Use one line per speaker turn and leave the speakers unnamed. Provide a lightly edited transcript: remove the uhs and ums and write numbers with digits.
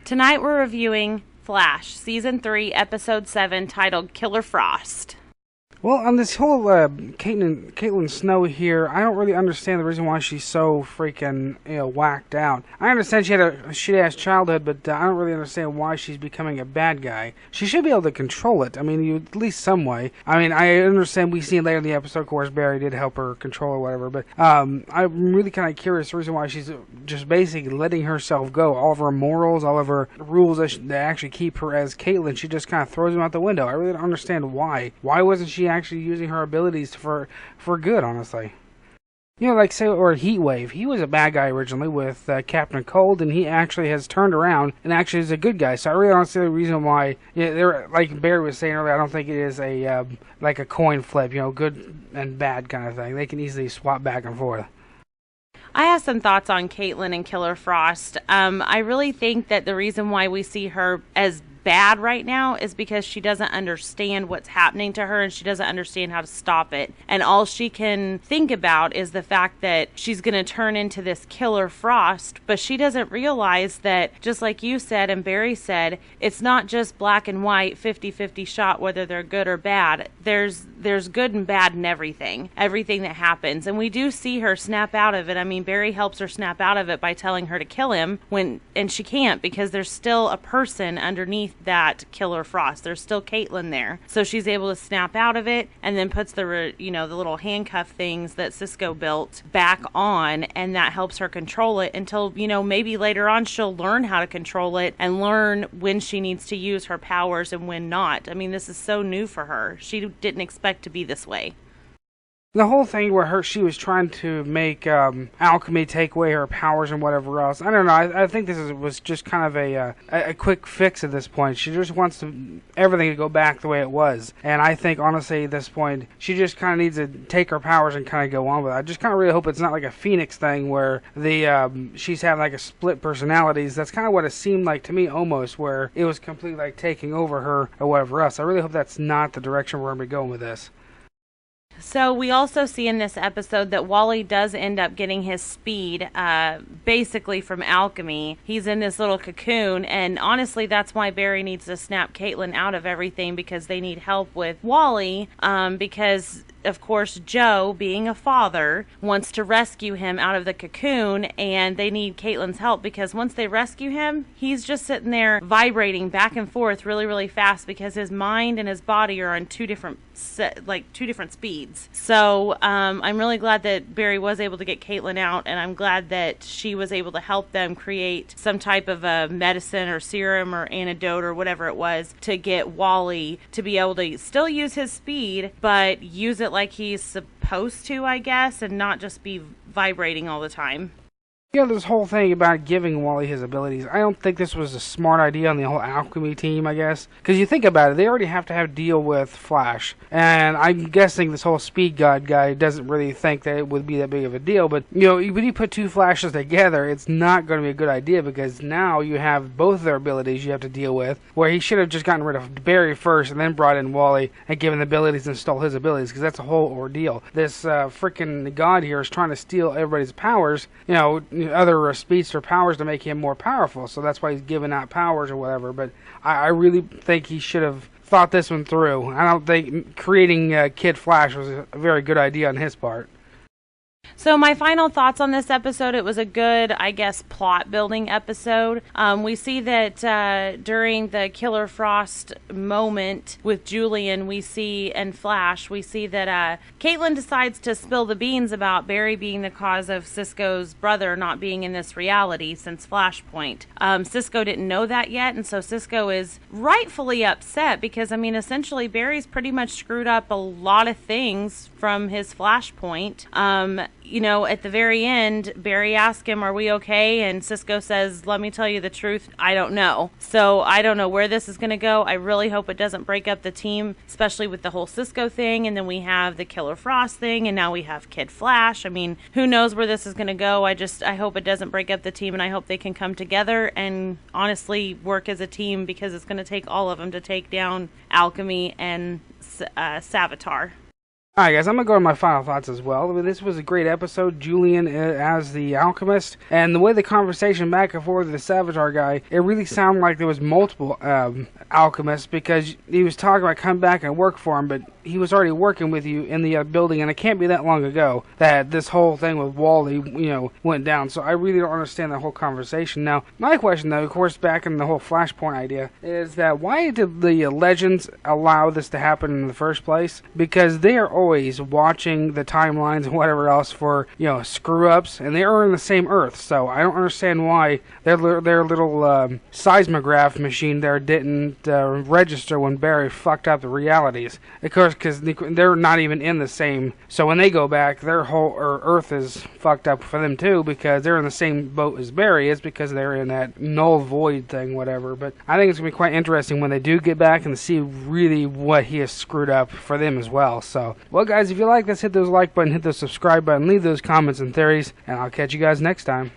Tonight we're reviewing Flash, Season 3, Episode 7, titled Killer Frost.
Well, on this whole Caitlin Snow here, I don't really understand the reason why she's so freaking, whacked out. I understand she had a shitty-ass childhood, but I don't really understand why she's becoming a bad guy. She should be able to control it. I mean, at least some way. I mean, I understand we see later in the episode, of course, Barry did help her control or whatever, but I'm really kind of curious the reason why she's just basically letting herself go. All of her morals, all of her rules that actually keep her as Caitlin, she just kind of throws them out the window. I really don't understand why. Why wasn't she actually using her abilities for good, honestly? Like, say, or Heatwave. He was a bad guy originally with Captain Cold, and he actually has turned around and actually is a good guy. So I really don't see the reason why, they're, like Barry was saying earlier, I don't think it is a like a coin flip, good and bad kind of thing. They can easily swap back and forth.
I have some thoughts on Caitlin and Killer Frost. I really think that the reason why we see her as bad right now is because she doesn't understand what's happening to her and she doesn't understand how to stop it. And all she can think about is the fact that she's going to turn into this Killer Frost, but she doesn't realize that, just like you said and Barry said, it's not just black and white, 50-50 shot whether they're good or bad. There's good and bad in everything that happens. And we do see her snap out of it. I mean, Barry helps her snap out of it by telling her to kill him and she can't, because there's still a person underneath that Killer Frost. There's still Caitlin there. So she's able to snap out of it and then puts the little handcuff things that Cisco built back on, and that helps her control it until, maybe later on she'll learn how to control it and learn when she needs to use her powers and when not. I mean, this is so new for her. She didn't expect to be this way.
The whole thing where she was trying to make alchemy take away her powers and whatever else. I don't know. I think this was just kind of a quick fix at this point. She just wants everything to go back the way it was. And I think, honestly, at this point, she just kind of needs to take her powers and kind of go on with it. I just kind of really hope it's not like a Phoenix thing where she's having like a split personalities. That's kind of what it seemed like to me almost, where it was completely like taking over her or whatever else. I really hope that's not the direction we're going to be going with this.
So we also see in this episode that Wally does end up getting his speed basically from alchemy. He's in this little cocoon, and honestly that's why Barry needs to snap Caitlin out of everything, because they need help with Wally, because of course Joe, being a father, wants to rescue him out of the cocoon, and they need Caitlin's help, because once they rescue him, he's just sitting there vibrating back and forth really, really fast, because his mind and his body are on two different speeds. So I'm really glad that Barry was able to get Caitlin out, and I'm glad that she was able to help them create some type of a medicine or serum or antidote or whatever it was to get Wally to be able to still use his speed, but use it like he's supposed to, I guess, and not just be vibrating all the time.
This whole thing about giving Wally his abilities, I don't think this was a smart idea on the whole alchemy team, I guess. Because you think about it, they already have to deal with Flash. And I'm guessing this whole Speed God guy doesn't really think that it would be that big of a deal. But, when you put two Flashes together, it's not going to be a good idea, because now you have both their abilities you have to deal with, where he should have just gotten rid of Barry first and then brought in Wally and given the abilities and stole his abilities, because that's a whole ordeal. This freaking God here is trying to steal everybody's powers, other speedster powers to make him more powerful, so that's why he's giving out powers or whatever. But I really think he should have thought this one through. I don't think creating Kid Flash was a very good idea on his part.
So my final thoughts on this episode, it was a good, I guess, plot building episode. We see that during the Killer Frost moment with Julian, and Flash, we see that Caitlin decides to spill the beans about Barry being the cause of Cisco's brother not being in this reality since Flashpoint. Cisco didn't know that yet, and so Cisco is rightfully upset because, essentially Barry's pretty much screwed up a lot of things from his Flashpoint. At the very end, Barry asks him, "Are we okay?" And Cisco says, "Let me tell you the truth, I don't know." So I don't know where this is going to go. I really hope it doesn't break up the team, especially with the whole Cisco thing. And then we have the Killer Frost thing, and now we have Kid Flash. Who knows where this is going to go? I hope it doesn't break up the team, and I hope they can come together and honestly work as a team, because it's going to take all of them to take down Alchemy and Savitar.
Alright guys, I'm going to go to my final thoughts as well. I mean, this was a great episode, Julian as the alchemist, and the way the conversation back and forth with the Savitar guy, it really sounded like there was multiple alchemists, because he was talking about coming back and work for him, but he was already working with you in the building, and it can't be that long ago that this whole thing with Wally, went down, so I really don't understand that whole conversation. Now, my question though, of course, back in the whole Flashpoint idea, is that why did the Legends allow this to happen in the first place? Because they are always watching the timelines and whatever else for, screw-ups, and they are in the same Earth, so I don't understand why their little seismograph machine there didn't register when Barry fucked up the realities. Of course, because they're not even in the same, so when they go back, their whole Earth is fucked up for them too, because they're in the same boat as Barry is, because they're in that null void thing, whatever. But I think it's going to be quite interesting when they do get back and see really what he has screwed up for them as well. So, well guys, if you like this, hit those like button, hit the subscribe button, leave those comments and theories, and I'll catch you guys next time.